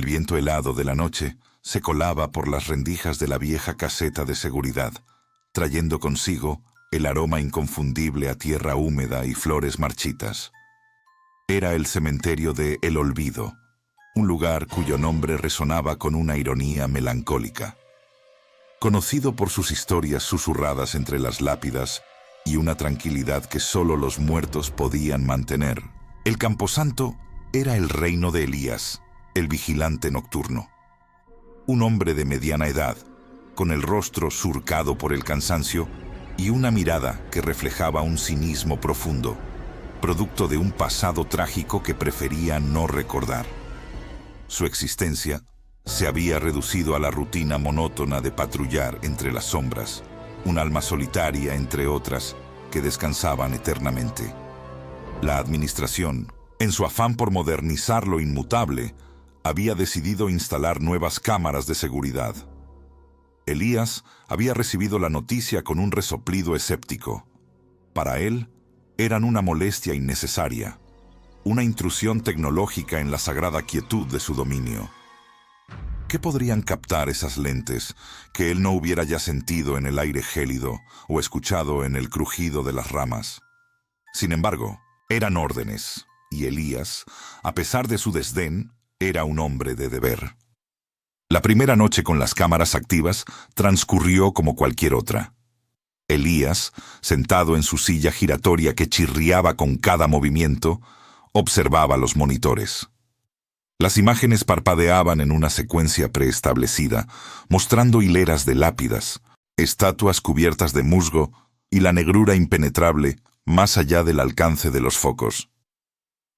viento helado de la noche se colaba por las rendijas de la vieja caseta de seguridad, trayendo consigo el aroma inconfundible a tierra húmeda y flores marchitas. Era el cementerio de El Olvido, un lugar cuyo nombre resonaba con una ironía melancólica. Conocido por sus historias susurradas entre las lápidas y una tranquilidad que solo los muertos podían mantener, el camposanto era el reino de Elías, el vigilante nocturno. Un hombre de mediana edad, con el rostro surcado por el cansancio y una mirada que reflejaba un cinismo profundo, producto de un pasado trágico que prefería no recordar. Su existencia se había reducido a la rutina monótona de patrullar entre las sombras, un alma solitaria entre otras que descansaban eternamente. La administración, en su afán por modernizar lo inmutable, había decidido instalar nuevas cámaras de seguridad. Elías había recibido la noticia con un resoplido escéptico. Para él, eran una molestia innecesaria, una intrusión tecnológica en la sagrada quietud de su dominio. ¿Qué podrían captar esas lentes que él no hubiera ya sentido en el aire gélido o escuchado en el crujido de las ramas? Sin embargo, eran órdenes, y Elías, a pesar de su desdén, era un hombre de deber. La primera noche con las cámaras activas transcurrió como cualquier otra. Elías, sentado en su silla giratoria que chirriaba con cada movimiento, observaba los monitores. Las imágenes parpadeaban en una secuencia preestablecida, mostrando hileras de lápidas, estatuas cubiertas de musgo y la negrura impenetrable más allá del alcance de los focos.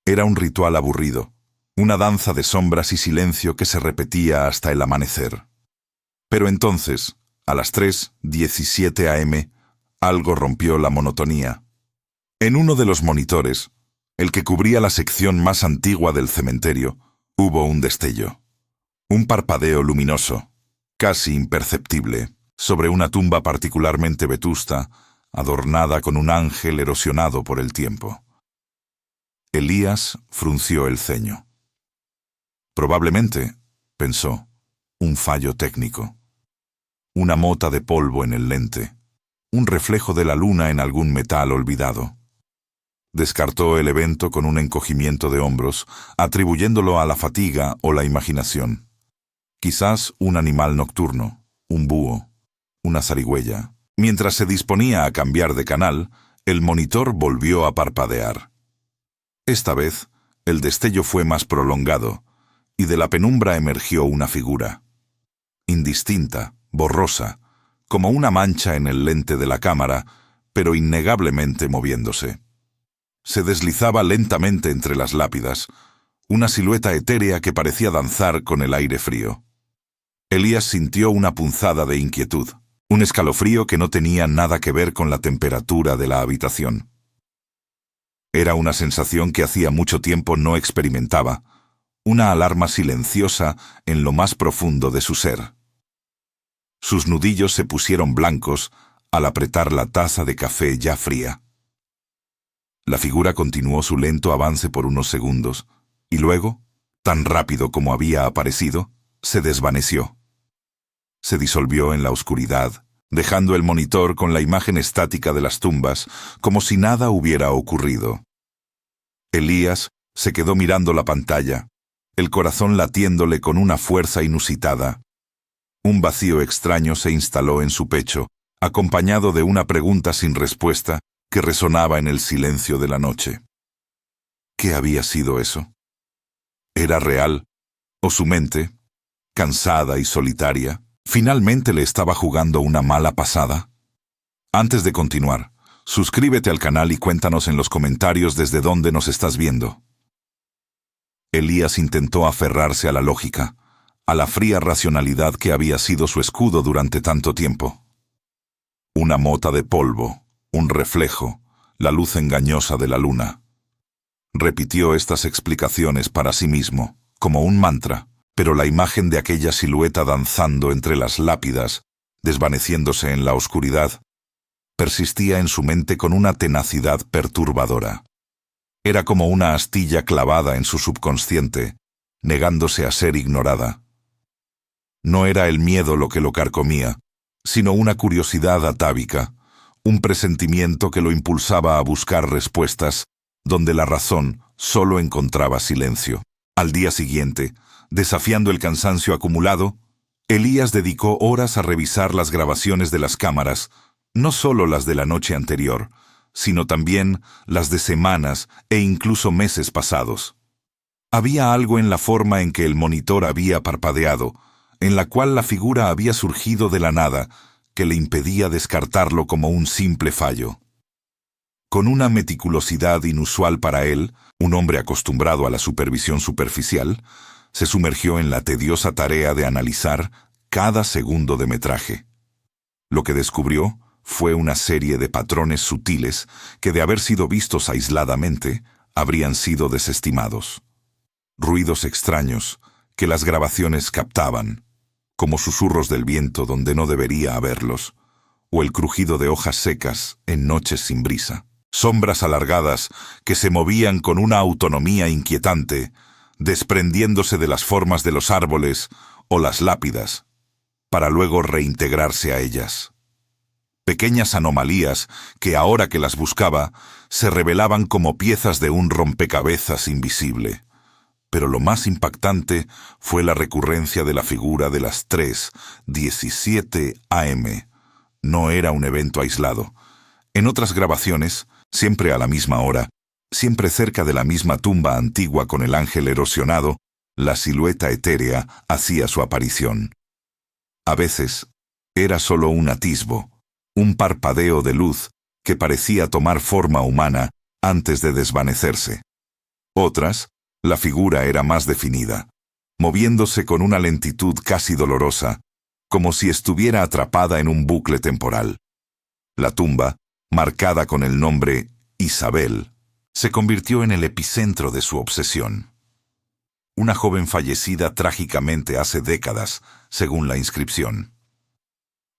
Era un ritual aburrido, una danza de sombras y silencio que se repetía hasta el amanecer. Pero entonces, a las 3:17 a.m., algo rompió la monotonía. En uno de los monitores, el que cubría la sección más antigua del cementerio, hubo un destello. Un parpadeo luminoso, casi imperceptible, sobre una tumba particularmente vetusta, adornada con un ángel erosionado por el tiempo. Elías frunció el ceño. Probablemente, pensó, un fallo técnico. Una mota de polvo en el lente, un reflejo de la luna en algún metal olvidado. Descartó el evento con un encogimiento de hombros, atribuyéndolo a la fatiga o la imaginación. Quizás un animal nocturno, un búho, una zarigüeya. Mientras se disponía a cambiar de canal, el monitor volvió a parpadear. Esta vez, el destello fue más prolongado, y de la penumbra emergió una figura. Indistinta, borrosa, como una mancha en el lente de la cámara, pero innegablemente moviéndose. Se deslizaba lentamente entre las lápidas, una silueta etérea que parecía danzar con el aire frío. Elías sintió una punzada de inquietud, un escalofrío que no tenía nada que ver con la temperatura de la habitación. Era una sensación que hacía mucho tiempo no experimentaba, una alarma silenciosa en lo más profundo de su ser. Sus nudillos se pusieron blancos al apretar la taza de café ya fría. La figura continuó su lento avance por unos segundos, y luego, tan rápido como había aparecido, se desvaneció. Se disolvió en la oscuridad, dejando el monitor con la imagen estática de las tumbas, como si nada hubiera ocurrido. Elías se quedó mirando la pantalla, el corazón latiéndole con una fuerza inusitada. Un vacío extraño se instaló en su pecho, acompañado de una pregunta sin respuesta que resonaba en el silencio de la noche. ¿Qué había sido eso? ¿Era real? ¿O su mente, cansada y solitaria, finalmente le estaba jugando una mala pasada? Antes de continuar, suscríbete al canal y cuéntanos en los comentarios desde dónde nos estás viendo. Elías intentó aferrarse a la lógica, a la fría racionalidad que había sido su escudo durante tanto tiempo. Una mota de polvo, un reflejo, la luz engañosa de la luna. Repitió estas explicaciones para sí mismo, como un mantra, pero la imagen de aquella silueta danzando entre las lápidas, desvaneciéndose en la oscuridad, persistía en su mente con una tenacidad perturbadora. Era como una astilla clavada en su subconsciente, negándose a ser ignorada. No era el miedo lo que lo carcomía, sino una curiosidad atávica, un presentimiento que lo impulsaba a buscar respuestas donde la razón solo encontraba silencio. Al día siguiente, desafiando el cansancio acumulado, Elías dedicó horas a revisar las grabaciones de las cámaras, no solo las de la noche anterior, sino también las de semanas e incluso meses pasados. Había algo en la forma en que el monitor había parpadeado, en la cual la figura había surgido de la nada, que le impedía descartarlo como un simple fallo. Con una meticulosidad inusual para él, un hombre acostumbrado a la supervisión superficial, se sumergió en la tediosa tarea de analizar cada segundo de metraje. Lo que descubrió fue una serie de patrones sutiles que, de haber sido vistos aisladamente, habrían sido desestimados. Ruidos extraños que las grabaciones captaban, como susurros del viento donde no debería haberlos, o el crujido de hojas secas en noches sin brisa. Sombras alargadas que se movían con una autonomía inquietante, desprendiéndose de las formas de los árboles o las lápidas, para luego reintegrarse a ellas. Pequeñas anomalías que, ahora que las buscaba, se revelaban como piezas de un rompecabezas invisible. Pero lo más impactante fue la recurrencia de la figura de las 3:17 am. No era un evento aislado. En otras grabaciones, siempre a la misma hora, siempre cerca de la misma tumba antigua con el ángel erosionado, la silueta etérea hacía su aparición. A veces, era solo un atisbo, un parpadeo de luz que parecía tomar forma humana antes de desvanecerse. Otras, la figura era más definida, moviéndose con una lentitud casi dolorosa, como si estuviera atrapada en un bucle temporal. La tumba, marcada con el nombre Isabel, se convirtió en el epicentro de su obsesión. Una joven fallecida trágicamente hace décadas, según la inscripción.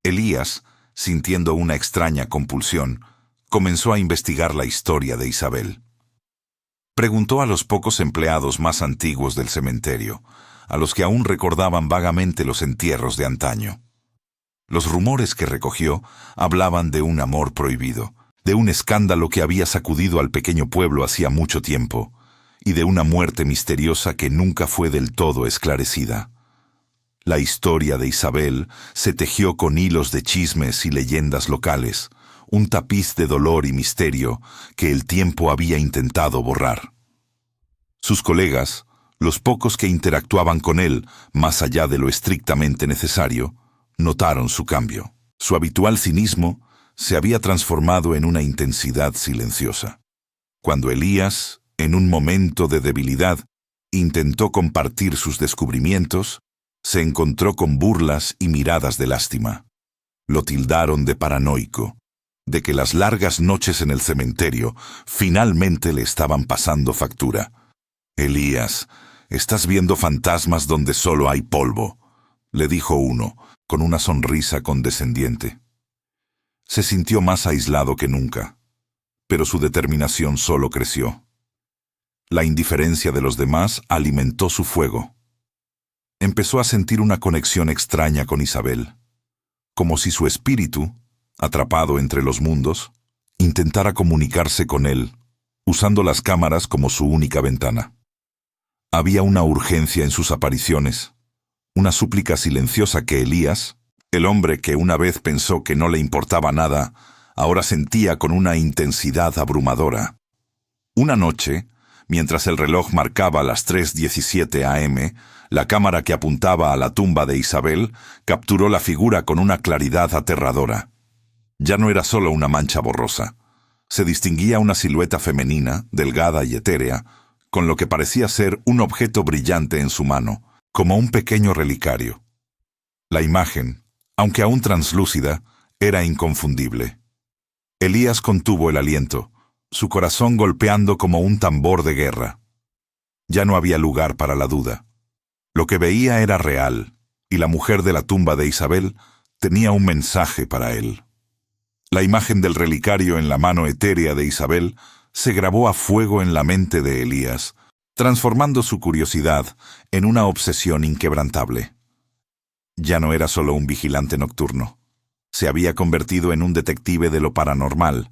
Elías, sintiendo una extraña compulsión, comenzó a investigar la historia de Isabel. Preguntó a los pocos empleados más antiguos del cementerio, a los que aún recordaban vagamente los entierros de antaño. Los rumores que recogió hablaban de un amor prohibido, de un escándalo que había sacudido al pequeño pueblo hacía mucho tiempo, y de una muerte misteriosa que nunca fue del todo esclarecida. La historia de Isabel se tejió con hilos de chismes y leyendas locales, un tapiz de dolor y misterio que el tiempo había intentado borrar. Sus colegas, los pocos que interactuaban con él, más allá de lo estrictamente necesario, notaron su cambio. Su habitual cinismo se había transformado en una intensidad silenciosa. Cuando Elías, en un momento de debilidad, intentó compartir sus descubrimientos, se encontró con burlas y miradas de lástima. Lo tildaron de paranoico, de que las largas noches en el cementerio finalmente le estaban pasando factura. «Elías, estás viendo fantasmas donde solo hay polvo», le dijo uno, con una sonrisa condescendiente. Se sintió más aislado que nunca, pero su determinación solo creció. La indiferencia de los demás alimentó su fuego. Empezó a sentir una conexión extraña con Isabel, como si su espíritu, atrapado entre los mundos, intentara comunicarse con él, usando las cámaras como su única ventana. Había una urgencia en sus apariciones, una súplica silenciosa que Elías, el hombre que una vez pensó que no le importaba nada, ahora sentía con una intensidad abrumadora. Una noche, mientras el reloj marcaba las 3:17 am, la cámara que apuntaba a la tumba de Isabel capturó la figura con una claridad aterradora. Ya no era solo una mancha borrosa. Se distinguía una silueta femenina, delgada y etérea, con lo que parecía ser un objeto brillante en su mano, como un pequeño relicario. La imagen, aunque aún translúcida, era inconfundible. Elías contuvo el aliento, su corazón golpeando como un tambor de guerra. Ya no había lugar para la duda. Lo que veía era real, y la mujer de la tumba de Isabel tenía un mensaje para él. La imagen del relicario en la mano etérea de Isabel se grabó a fuego en la mente de Elías, transformando su curiosidad en una obsesión inquebrantable. Ya no era solo un vigilante nocturno. Se había convertido en un detective de lo paranormal,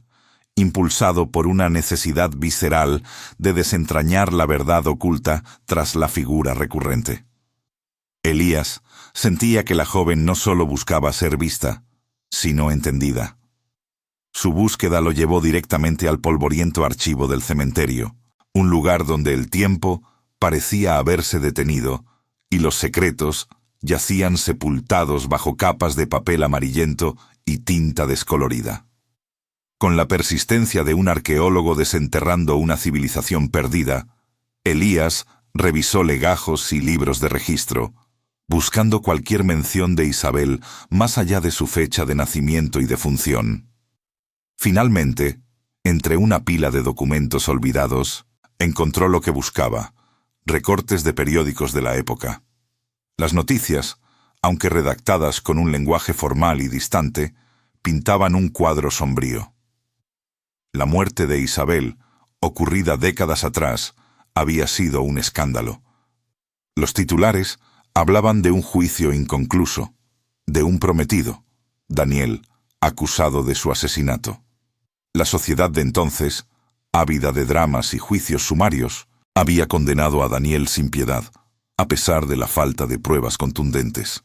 impulsado por una necesidad visceral de desentrañar la verdad oculta tras la figura recurrente. Elías sentía que la joven no solo buscaba ser vista, sino entendida. Su búsqueda lo llevó directamente al polvoriento archivo del cementerio, un lugar donde el tiempo parecía haberse detenido y los secretos yacían sepultados bajo capas de papel amarillento y tinta descolorida. Con la persistencia de un arqueólogo desenterrando una civilización perdida, Elías revisó legajos y libros de registro, buscando cualquier mención de Isabel más allá de su fecha de nacimiento y defunción. Finalmente, entre una pila de documentos olvidados, encontró lo que buscaba: recortes de periódicos de la época. Las noticias, aunque redactadas con un lenguaje formal y distante, pintaban un cuadro sombrío. La muerte de Isabel, ocurrida décadas atrás, había sido un escándalo. Los titulares hablaban de un juicio inconcluso, de un prometido, Daniel, acusado de su asesinato. La sociedad de entonces, ávida de dramas y juicios sumarios, había condenado a Daniel sin piedad, a pesar de la falta de pruebas contundentes.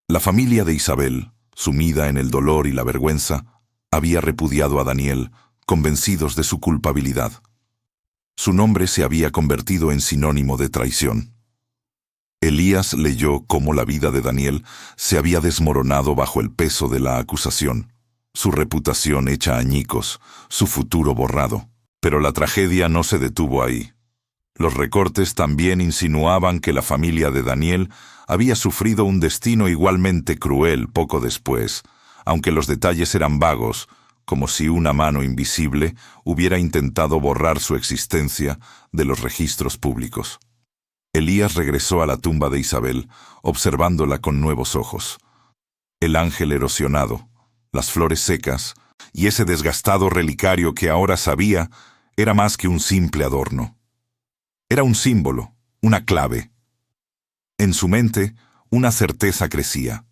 La familia de Isabel, sumida en el dolor y la vergüenza, había repudiado a Daniel, convencidos de su culpabilidad. Su nombre se había convertido en sinónimo de traición. Elías leyó cómo la vida de Daniel se había desmoronado bajo el peso de la acusación, su reputación hecha añicos, su futuro borrado. Pero la tragedia no se detuvo ahí. Los recortes también insinuaban que la familia de Daniel había sufrido un destino igualmente cruel poco después, aunque los detalles eran vagos, como si una mano invisible hubiera intentado borrar su existencia de los registros públicos. Elías regresó a la tumba de Isabel, observándola con nuevos ojos. El ángel erosionado, las flores secas y ese desgastado relicario que ahora sabía era más que un simple adorno. Era un símbolo, una clave. En su mente, una certeza crecía.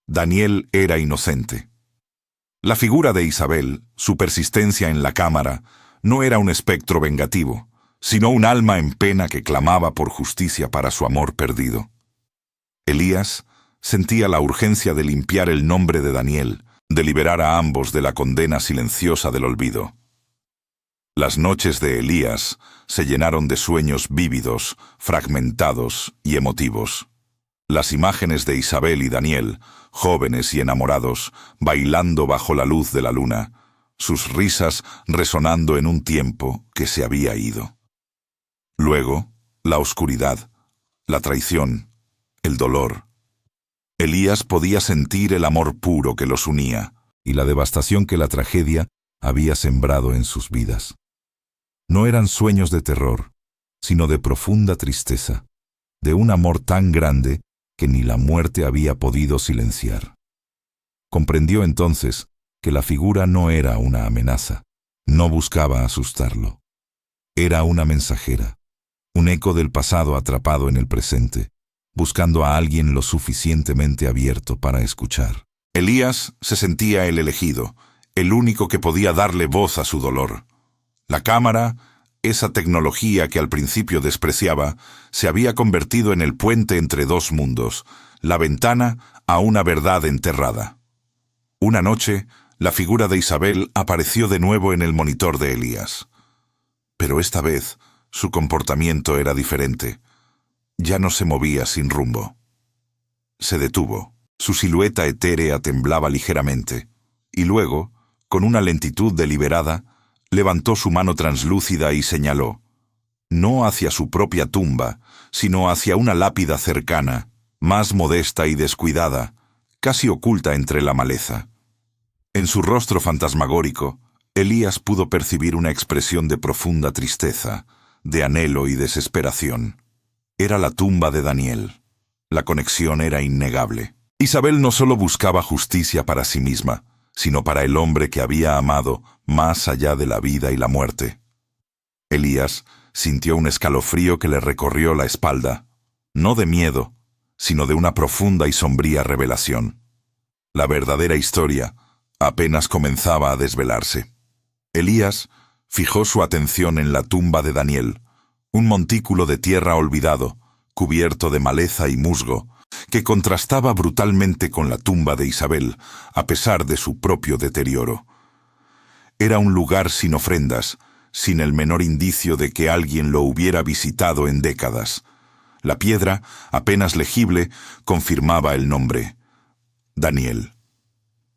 Daniel era inocente. La figura de Isabel, su persistencia en la cámara, no era un espectro vengativo, sino un alma en pena que clamaba por justicia para su amor perdido. Elías sentía la urgencia de limpiar el nombre de Daniel, de liberar a ambos de la condena silenciosa del olvido. Las noches de Elías se llenaron de sueños vívidos, fragmentados y emotivos. Las imágenes de Isabel y Daniel, jóvenes y enamorados, bailando bajo la luz de la luna, sus risas resonando en un tiempo que se había ido. Luego, la oscuridad, la traición, el dolor. Elías podía sentir el amor puro que los unía y la devastación que la tragedia había sembrado en sus vidas. No eran sueños de terror, sino de profunda tristeza, de un amor tan grande que ni la muerte había podido silenciar. Comprendió entonces que la figura no era una amenaza, no buscaba asustarlo. Era una mensajera, un eco del pasado atrapado en el presente, buscando a alguien lo suficientemente abierto para escuchar. Elías se sentía el elegido, el único que podía darle voz a su dolor. La cámara, esa tecnología que al principio despreciaba, se había convertido en el puente entre dos mundos, la ventana a una verdad enterrada. Una noche, la figura de Isabel apareció de nuevo en el monitor de Elías. Pero esta vez, su comportamiento era diferente. Ya no se movía sin rumbo. Se detuvo. Su silueta etérea temblaba ligeramente, y luego, con una lentitud deliberada, levantó su mano translúcida y señaló, no hacia su propia tumba, sino hacia una lápida cercana, más modesta y descuidada, casi oculta entre la maleza. En su rostro fantasmagórico, Elías pudo percibir una expresión de profunda tristeza, de anhelo y desesperación. Era la tumba de Daniel. La conexión era innegable. Isabel no solo buscaba justicia para sí misma, sino para el hombre que había amado más allá de la vida y la muerte. Elías sintió un escalofrío que le recorrió la espalda, no de miedo, sino de una profunda y sombría revelación. La verdadera historia apenas comenzaba a desvelarse. Elías fijó su atención en la tumba de Daniel, un montículo de tierra olvidado, cubierto de maleza y musgo, que contrastaba brutalmente con la tumba de Isabel, a pesar de su propio deterioro. Era un lugar sin ofrendas, sin el menor indicio de que alguien lo hubiera visitado en décadas. La piedra, apenas legible, confirmaba el nombre: Daniel.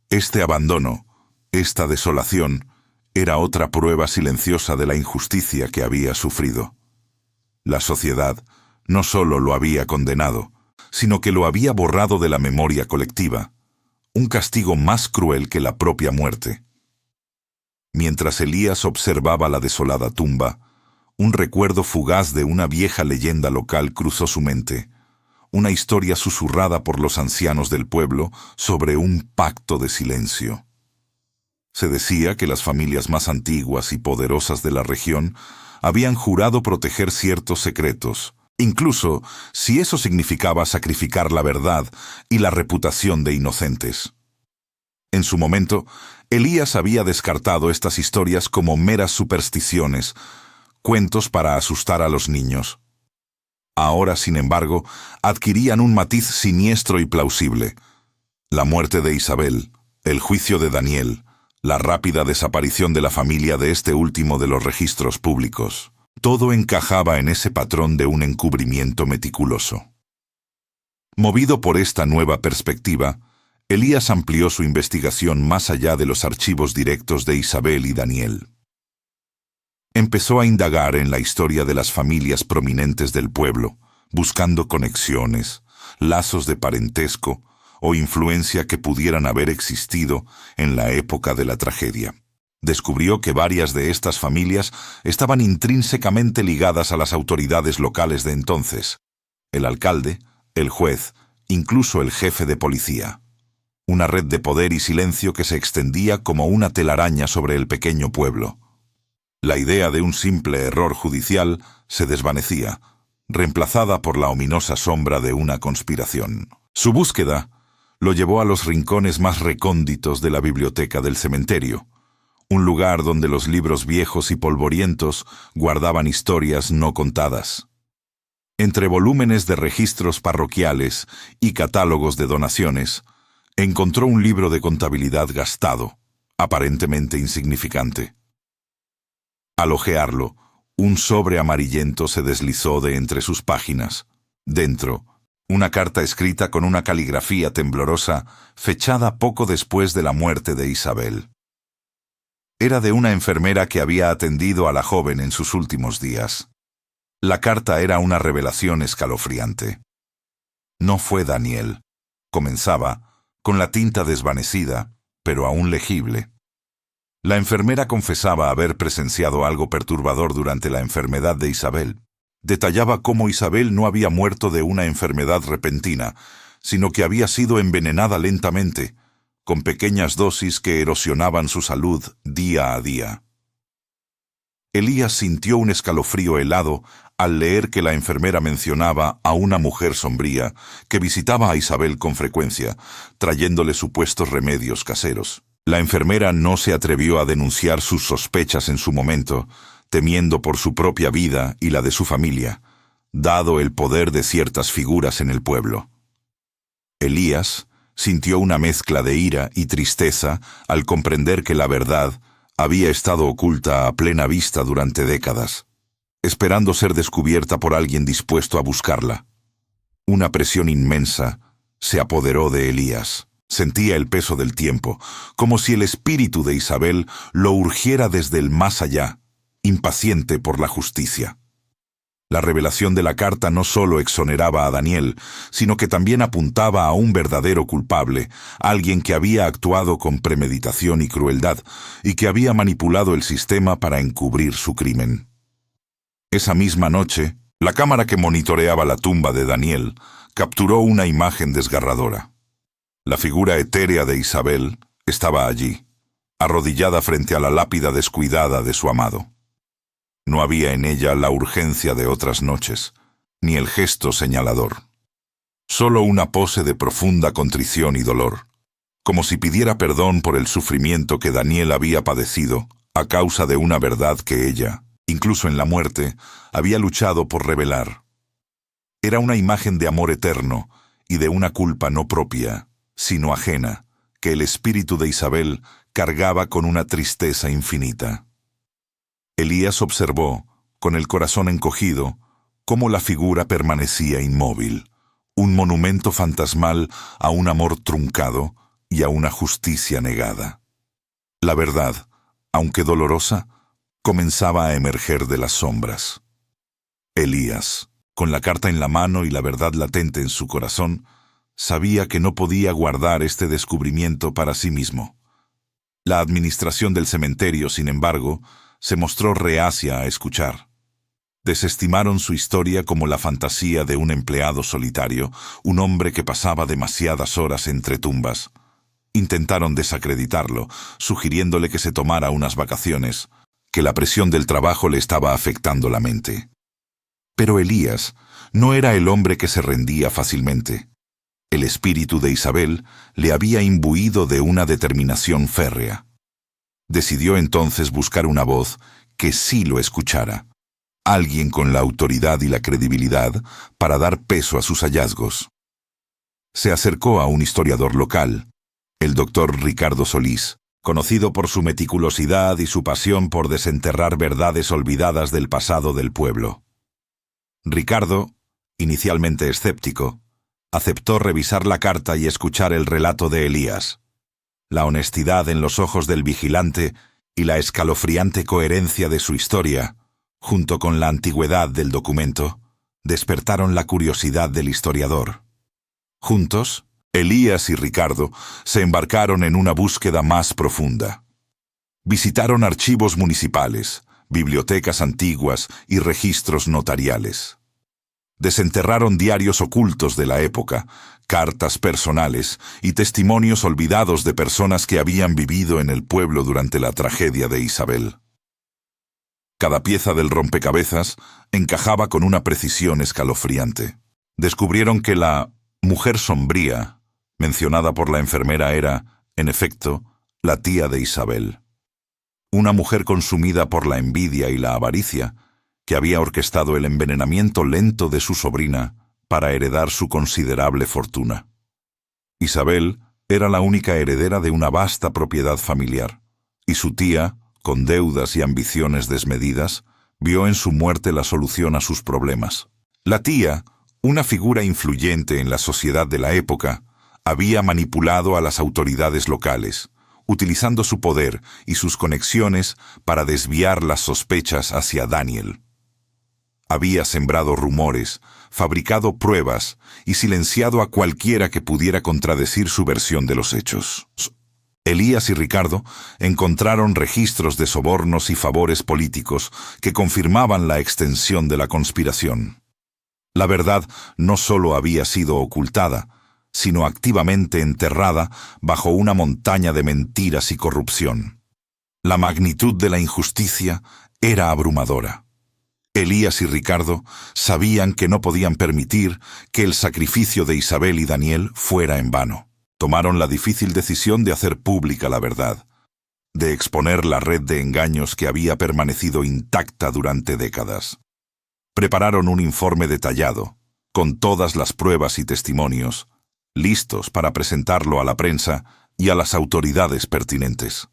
Este abandono, esta desolación, era otra prueba silenciosa de la injusticia que había sufrido. La sociedad no solo lo había condenado, sino que lo había borrado de la memoria colectiva, un castigo más cruel que la propia muerte. Mientras Elías observaba la desolada tumba, un recuerdo fugaz de una vieja leyenda local cruzó su mente, una historia susurrada por los ancianos del pueblo sobre un pacto de silencio. Se decía que las familias más antiguas y poderosas de la región habían jurado proteger ciertos secretos, incluso si eso significaba sacrificar la verdad y la reputación de inocentes. En su momento, Elías había descartado estas historias como meras supersticiones, cuentos para asustar a los niños. Ahora, sin embargo, adquirían un matiz siniestro y plausible. La muerte de Isabel, el juicio de Daniel, la rápida desaparición de la familia de este último de los registros públicos. Todo encajaba en ese patrón de un encubrimiento meticuloso. Movido por esta nueva perspectiva, Elías amplió su investigación más allá de los archivos directos de Isabel y Daniel. Empezó a indagar en la historia de las familias prominentes del pueblo, buscando conexiones, lazos de parentesco o influencia que pudieran haber existido en la época de la tragedia. Descubrió que varias de estas familias estaban intrínsecamente ligadas a las autoridades locales de entonces: el alcalde, el juez, incluso el jefe de policía. Una red de poder y silencio que se extendía como una telaraña sobre el pequeño pueblo. La idea de un simple error judicial se desvanecía, reemplazada por la ominosa sombra de una conspiración. Su búsqueda lo llevó a los rincones más recónditos de la biblioteca del cementerio, un lugar donde los libros viejos y polvorientos guardaban historias no contadas. Entre volúmenes de registros parroquiales y catálogos de donaciones, encontró un libro de contabilidad gastado, aparentemente insignificante. Al hojearlo, un sobre amarillento se deslizó de entre sus páginas. Dentro, una carta escrita con una caligrafía temblorosa, fechada poco después de la muerte de Isabel. Era de una enfermera que había atendido a la joven en sus últimos días. La carta era una revelación escalofriante. No fue Daniel. Comenzaba, con la tinta desvanecida, pero aún legible. La enfermera confesaba haber presenciado algo perturbador durante la enfermedad de Isabel. Detallaba cómo Isabel no había muerto de una enfermedad repentina, sino que había sido envenenada lentamente, con pequeñas dosis que erosionaban su salud día a día. Elías sintió un escalofrío helado al leer que la enfermera mencionaba a una mujer sombría que visitaba a Isabel con frecuencia, trayéndole supuestos remedios caseros. La enfermera no se atrevió a denunciar sus sospechas en su momento, temiendo por su propia vida y la de su familia, dado el poder de ciertas figuras en el pueblo. Elías sintió una mezcla de ira y tristeza al comprender que la verdad había estado oculta a plena vista durante décadas, esperando ser descubierta por alguien dispuesto a buscarla. Una presión inmensa se apoderó de Elías. Sentía el peso del tiempo, como si el espíritu de Isabel lo urgiera desde el más allá, impaciente por la justicia. La revelación de la carta no solo exoneraba a Daniel, sino que también apuntaba a un verdadero culpable, alguien que había actuado con premeditación y crueldad, y que había manipulado el sistema para encubrir su crimen. Esa misma noche, la cámara que monitoreaba la tumba de Daniel capturó una imagen desgarradora. La figura etérea de Isabel estaba allí, arrodillada frente a la lápida descuidada de su amado. No había en ella la urgencia de otras noches, ni el gesto señalador. Solo una pose de profunda contrición y dolor, como si pidiera perdón por el sufrimiento que Daniel había padecido a causa de una verdad que ella, incluso en la muerte, había luchado por revelar. Era una imagen de amor eterno y de una culpa no propia, sino ajena, que el espíritu de Isabel cargaba con una tristeza infinita. Elías observó, con el corazón encogido, cómo la figura permanecía inmóvil, un monumento fantasmal a un amor truncado y a una justicia negada. La verdad, aunque dolorosa, comenzaba a emerger de las sombras. Elías, con la carta en la mano y la verdad latente en su corazón, sabía que no podía guardar este descubrimiento para sí mismo. La administración del cementerio, sin embargo, se mostró reacia a escuchar. Desestimaron su historia como la fantasía de un empleado solitario, un hombre que pasaba demasiadas horas entre tumbas. Intentaron desacreditarlo, sugiriéndole que se tomara unas vacaciones, que la presión del trabajo le estaba afectando la mente. Pero Elías no era el hombre que se rendía fácilmente. El espíritu de Isabel le había imbuido de una determinación férrea. Decidió entonces buscar una voz que sí lo escuchara, alguien con la autoridad y la credibilidad para dar peso a sus hallazgos. Se acercó a un historiador local, el doctor Ricardo Solís, conocido por su meticulosidad y su pasión por desenterrar verdades olvidadas del pasado del pueblo. Ricardo, inicialmente escéptico, aceptó revisar la carta y escuchar el relato de Elías. La honestidad en los ojos del vigilante y la escalofriante coherencia de su historia, junto con la antigüedad del documento, despertaron la curiosidad del historiador. Juntos, Elías y Ricardo se embarcaron en una búsqueda más profunda. Visitaron archivos municipales, bibliotecas antiguas y registros notariales. Desenterraron diarios ocultos de la época, cartas personales y testimonios olvidados de personas que habían vivido en el pueblo durante la tragedia de Isabel. Cada pieza del rompecabezas encajaba con una precisión escalofriante. Descubrieron que la mujer sombría, mencionada por la enfermera, era, en efecto, la tía de Isabel. Una mujer consumida por la envidia y la avaricia, que había orquestado el envenenamiento lento de su sobrina para heredar su considerable fortuna. Isabel era la única heredera de una vasta propiedad familiar, y su tía, con deudas y ambiciones desmedidas, vio en su muerte la solución a sus problemas. La tía, una figura influyente en la sociedad de la época, había manipulado a las autoridades locales, utilizando su poder y sus conexiones para desviar las sospechas hacia Daniel. Había sembrado rumores, fabricado pruebas y silenciado a cualquiera que pudiera contradecir su versión de los hechos. Elías y Ricardo encontraron registros de sobornos y favores políticos que confirmaban la extensión de la conspiración. La verdad no solo había sido ocultada, sino activamente enterrada bajo una montaña de mentiras y corrupción. La magnitud de la injusticia era abrumadora. Elías y Ricardo sabían que no podían permitir que el sacrificio de Isabel y Daniel fuera en vano. Tomaron la difícil decisión de hacer pública la verdad, de exponer la red de engaños que había permanecido intacta durante décadas. Prepararon un informe detallado, con todas las pruebas y testimonios, listos para presentarlo a la prensa y a las autoridades pertinentes.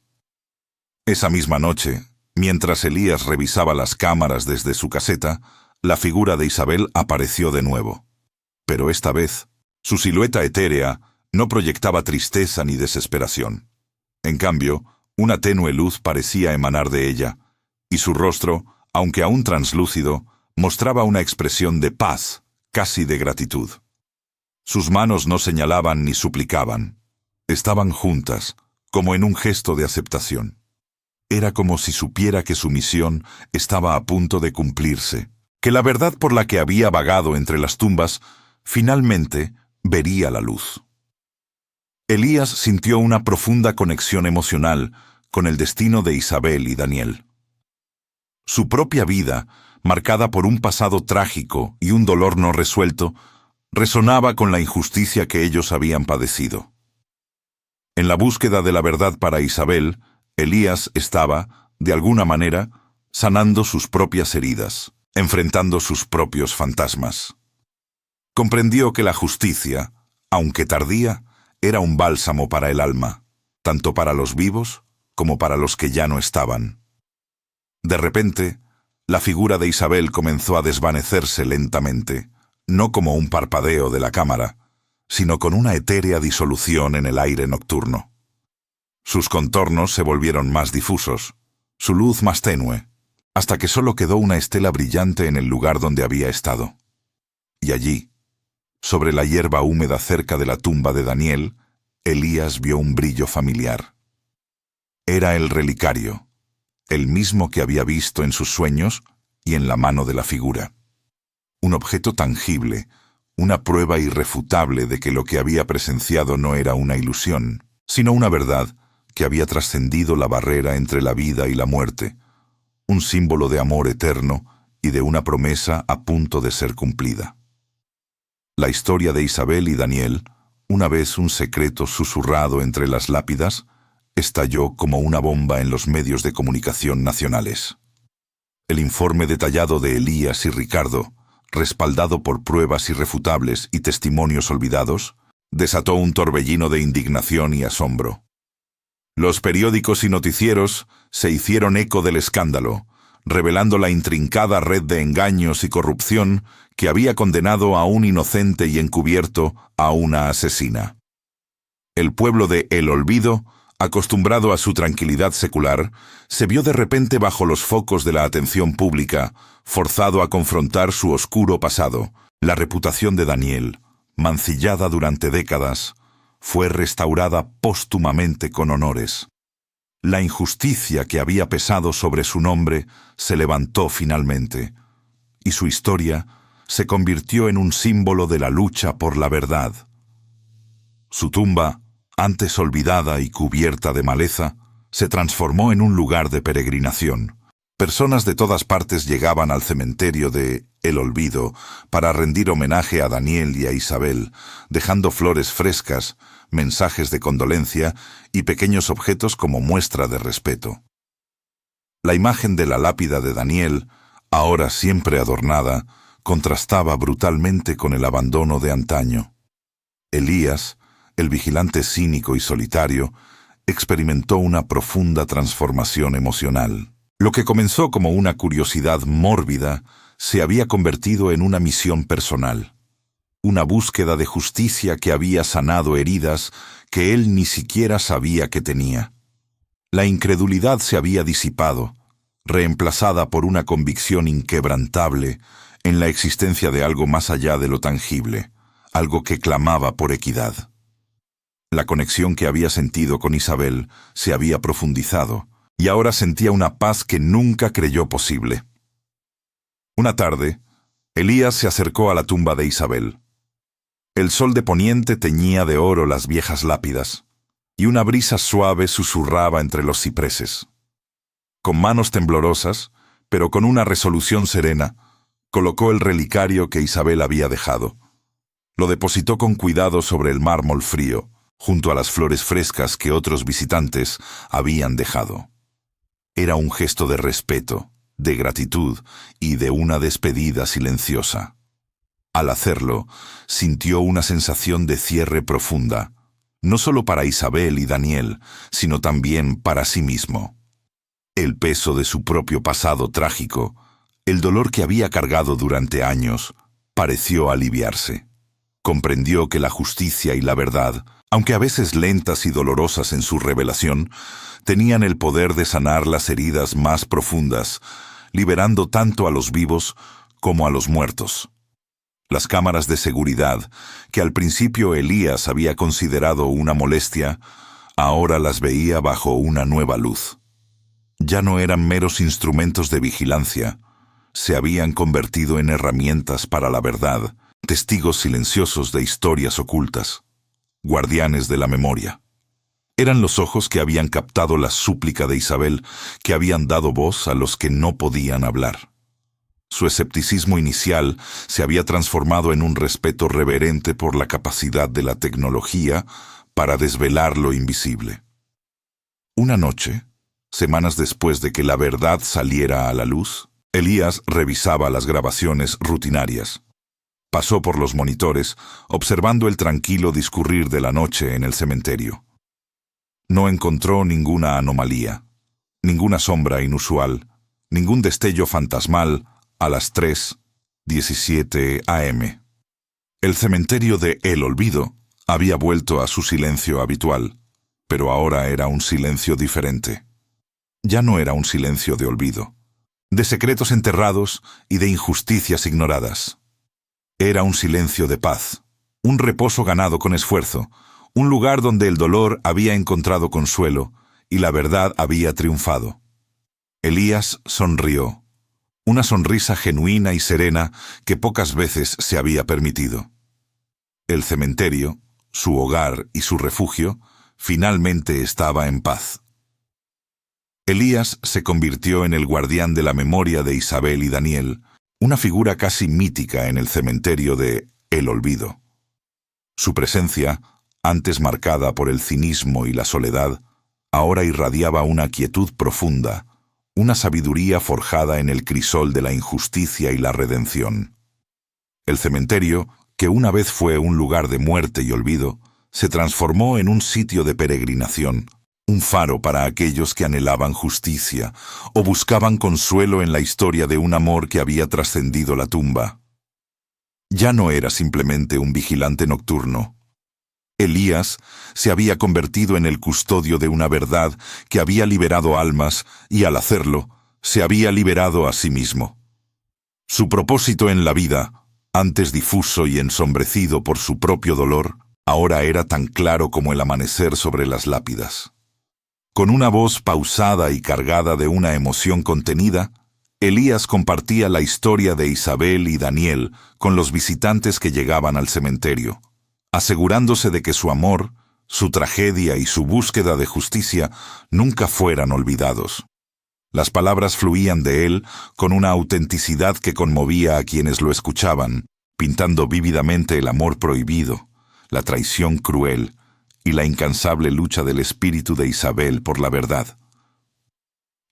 Esa misma noche, mientras Elías revisaba las cámaras desde su caseta, la figura de Isabel apareció de nuevo. Pero esta vez, su silueta etérea no proyectaba tristeza ni desesperación. En cambio, una tenue luz parecía emanar de ella, y su rostro, aunque aún translúcido, mostraba una expresión de paz, casi de gratitud. Sus manos no señalaban ni suplicaban. Estaban juntas, como en un gesto de aceptación. Era como si supiera que su misión estaba a punto de cumplirse, que la verdad por la que había vagado entre las tumbas finalmente vería la luz. Elías sintió una profunda conexión emocional con el destino de Isabel y Daniel. Su propia vida, marcada por un pasado trágico y un dolor no resuelto, resonaba con la injusticia que ellos habían padecido. En la búsqueda de la verdad para Isabel, Elías estaba, de alguna manera, sanando sus propias heridas, enfrentando sus propios fantasmas. Comprendió que la justicia, aunque tardía, era un bálsamo para el alma, tanto para los vivos como para los que ya no estaban. De repente, la figura de Isabel comenzó a desvanecerse lentamente, no como un parpadeo de la cámara, sino con una etérea disolución en el aire nocturno. Sus contornos se volvieron más difusos, su luz más tenue, hasta que solo quedó una estela brillante en el lugar donde había estado. Y allí, sobre la hierba húmeda cerca de la tumba de Daniel, Elías vio un brillo familiar. Era el relicario, el mismo que había visto en sus sueños y en la mano de la figura. Un objeto tangible, una prueba irrefutable de que lo que había presenciado no era una ilusión, sino una verdad que había trascendido la barrera entre la vida y la muerte, un símbolo de amor eterno y de una promesa a punto de ser cumplida. La historia de Isabel y Daniel, una vez un secreto susurrado entre las lápidas, estalló como una bomba en los medios de comunicación nacionales. El informe detallado de Elías y Ricardo, respaldado por pruebas irrefutables y testimonios olvidados, desató un torbellino de indignación y asombro. Los periódicos y noticieros se hicieron eco del escándalo, revelando la intrincada red de engaños y corrupción que había condenado a un inocente y encubierto a una asesina. El pueblo de El Olvido, acostumbrado a su tranquilidad secular, se vio de repente bajo los focos de la atención pública, forzado a confrontar su oscuro pasado. La reputación de Daniel, mancillada durante décadas, fue restaurada póstumamente con honores. La injusticia que había pesado sobre su nombre se levantó finalmente, y su historia se convirtió en un símbolo de la lucha por la verdad. Su tumba, antes olvidada y cubierta de maleza, se transformó en un lugar de peregrinación. Personas de todas partes llegaban al cementerio de El Olvido para rendir homenaje a Daniel y a Isabel, dejando flores frescas, mensajes de condolencia y pequeños objetos como muestra de respeto. La imagen de la lápida de Daniel, ahora siempre adornada, contrastaba brutalmente con el abandono de antaño. Elías, el vigilante cínico y solitario, experimentó una profunda transformación emocional. Lo que comenzó como una curiosidad mórbida se había convertido en una misión personal, una búsqueda de justicia que había sanado heridas que él ni siquiera sabía que tenía. La incredulidad se había disipado, reemplazada por una convicción inquebrantable en la existencia de algo más allá de lo tangible, algo que clamaba por equidad. La conexión que había sentido con Isabel se había profundizado, y ahora sentía una paz que nunca creyó posible. Una tarde, Elías se acercó a la tumba de Isabel. El sol de poniente teñía de oro las viejas lápidas, y una brisa suave susurraba entre los cipreses. Con manos temblorosas, pero con una resolución serena, colocó el relicario que Isabel había dejado. Lo depositó con cuidado sobre el mármol frío, junto a las flores frescas que otros visitantes habían dejado. Era un gesto de respeto, de gratitud y de una despedida silenciosa. Al hacerlo, sintió una sensación de cierre profunda, no solo para Isabel y Daniel, sino también para sí mismo. El peso de su propio pasado trágico, el dolor que había cargado durante años, pareció aliviarse. Comprendió que la justicia y la verdad, aunque a veces lentas y dolorosas en su revelación, tenían el poder de sanar las heridas más profundas, liberando tanto a los vivos como a los muertos. Las cámaras de seguridad, que al principio Elías había considerado una molestia, ahora las veía bajo una nueva luz. Ya no eran meros instrumentos de vigilancia, se habían convertido en herramientas para la verdad, testigos silenciosos de historias ocultas, guardianes de la memoria. Eran los ojos que habían captado la súplica de Isabel, que habían dado voz a los que no podían hablar. Su escepticismo inicial se había transformado en un respeto reverente por la capacidad de la tecnología para desvelar lo invisible. Una noche, semanas después de que la verdad saliera a la luz, Elías revisaba las grabaciones rutinarias. Pasó por los monitores, observando el tranquilo discurrir de la noche en el cementerio. No encontró ninguna anomalía, ninguna sombra inusual, ningún destello fantasmal a las 3:17 a.m. El cementerio de El Olvido había vuelto a su silencio habitual, pero ahora era un silencio diferente. Ya no era un silencio de olvido, de secretos enterrados y de injusticias ignoradas. Era un silencio de paz, un reposo ganado con esfuerzo, un lugar donde el dolor había encontrado consuelo y la verdad había triunfado. Elías sonrió, una sonrisa genuina y serena que pocas veces se había permitido. El cementerio, su hogar y su refugio, finalmente estaba en paz. Elías se convirtió en el guardián de la memoria de Isabel y Daniel, una figura casi mítica en el cementerio de El Olvido. Su presencia, antes marcada por el cinismo y la soledad, ahora irradiaba una quietud profunda, una sabiduría forjada en el crisol de la injusticia y la redención. El cementerio, que una vez fue un lugar de muerte y olvido, se transformó en un sitio de peregrinación, un faro para aquellos que anhelaban justicia o buscaban consuelo en la historia de un amor que había trascendido la tumba. Ya no era simplemente un vigilante nocturno. Elías se había convertido en el custodio de una verdad que había liberado almas y, al hacerlo, se había liberado a sí mismo. Su propósito en la vida, antes difuso y ensombrecido por su propio dolor, ahora era tan claro como el amanecer sobre las lápidas. Con una voz pausada y cargada de una emoción contenida, Elías compartía la historia de Isabel y Daniel con los visitantes que llegaban al cementerio, asegurándose de que su amor, su tragedia y su búsqueda de justicia nunca fueran olvidados. Las palabras fluían de él con una autenticidad que conmovía a quienes lo escuchaban, pintando vívidamente el amor prohibido, la traición cruel y la incansable lucha del espíritu de Isabel por la verdad.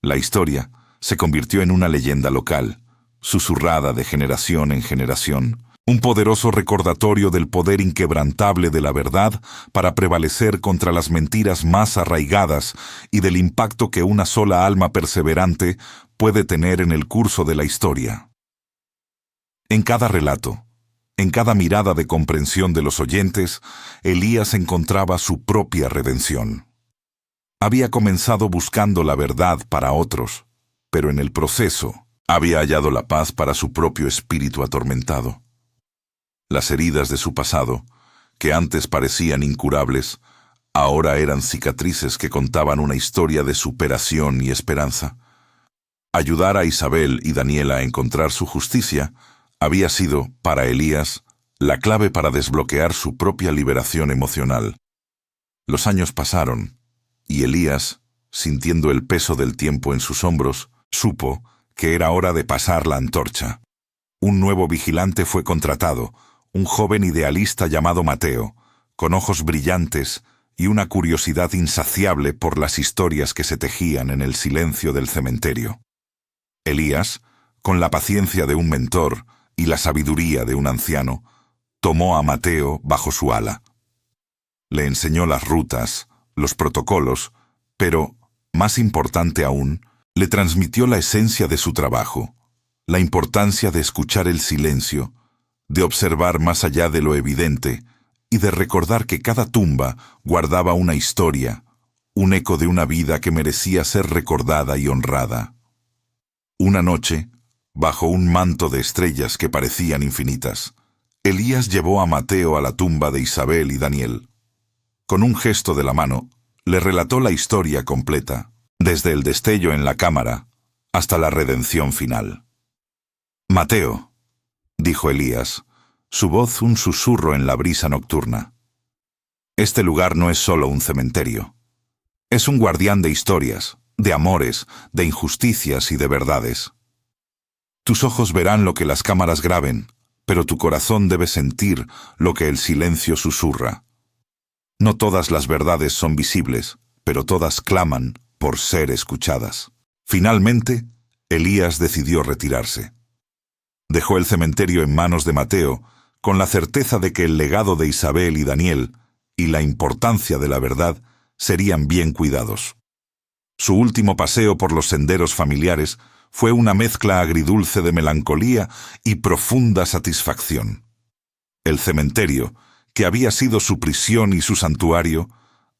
La historia se convirtió en una leyenda local, susurrada de generación en generación, un poderoso recordatorio del poder inquebrantable de la verdad para prevalecer contra las mentiras más arraigadas y del impacto que una sola alma perseverante puede tener en el curso de la historia. En cada relato, en cada mirada de comprensión de los oyentes, Elías encontraba su propia redención. Había comenzado buscando la verdad para otros, pero en el proceso había hallado la paz para su propio espíritu atormentado. Las heridas de su pasado, que antes parecían incurables, ahora eran cicatrices que contaban una historia de superación y esperanza. Ayudar a Isabel y Daniel a encontrar su justicia había sido, para Elías, la clave para desbloquear su propia liberación emocional. Los años pasaron, y Elías, sintiendo el peso del tiempo en sus hombros, supo que era hora de pasar la antorcha. Un nuevo vigilante fue contratado, un joven idealista llamado Mateo, con ojos brillantes y una curiosidad insaciable por las historias que se tejían en el silencio del cementerio. Elías, con la paciencia de un mentor y la sabiduría de un anciano, tomó a Mateo bajo su ala. Le enseñó las rutas, los protocolos, pero, más importante aún, le transmitió la esencia de su trabajo, la importancia de escuchar el silencio, de observar más allá de lo evidente y de recordar que cada tumba guardaba una historia, un eco de una vida que merecía ser recordada y honrada. Una noche, bajo un manto de estrellas que parecían infinitas, Elías llevó a Mateo a la tumba de Isabel y Daniel. Con un gesto de la mano, le relató la historia completa, desde el destello en la cámara hasta la redención final. «Mateo», dijo Elías, su voz un susurro en la brisa nocturna. «Este lugar no es solo un cementerio. Es un guardián de historias, de amores, de injusticias y de verdades. Tus ojos verán lo que las cámaras graben, pero tu corazón debe sentir lo que el silencio susurra. No todas las verdades son visibles, pero todas claman por ser escuchadas. Finalmente, Elías decidió retirarse. Dejó el cementerio en manos de Mateo, con la certeza de que el legado de Isabel y Daniel y la importancia de la verdad serían bien cuidados. Su último paseo por los senderos familiares fue una mezcla agridulce de melancolía y profunda satisfacción. El cementerio, que había sido su prisión y su santuario,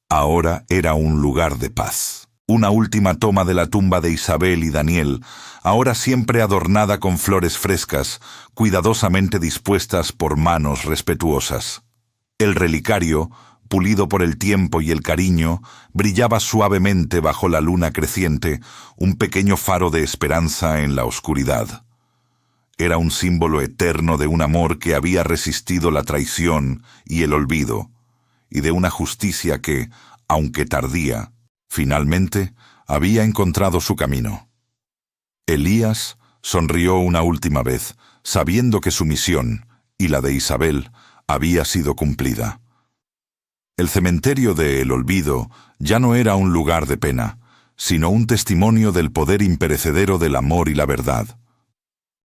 ahora era un lugar de paz. Una última toma de la tumba de Isabel y Daniel, ahora siempre adornada con flores frescas, cuidadosamente dispuestas por manos respetuosas. El relicario, pulido por el tiempo y el cariño, brillaba suavemente bajo la luna creciente, un pequeño faro de esperanza en la oscuridad. Era un símbolo eterno de un amor que había resistido la traición y el olvido, y de una justicia que, aunque tardía, finalmente había encontrado su camino. Elías sonrió una última vez, sabiendo que su misión, y la de Isabel, había sido cumplida. El cementerio de El Olvido ya no era un lugar de pena, sino un testimonio del poder imperecedero del amor y la verdad.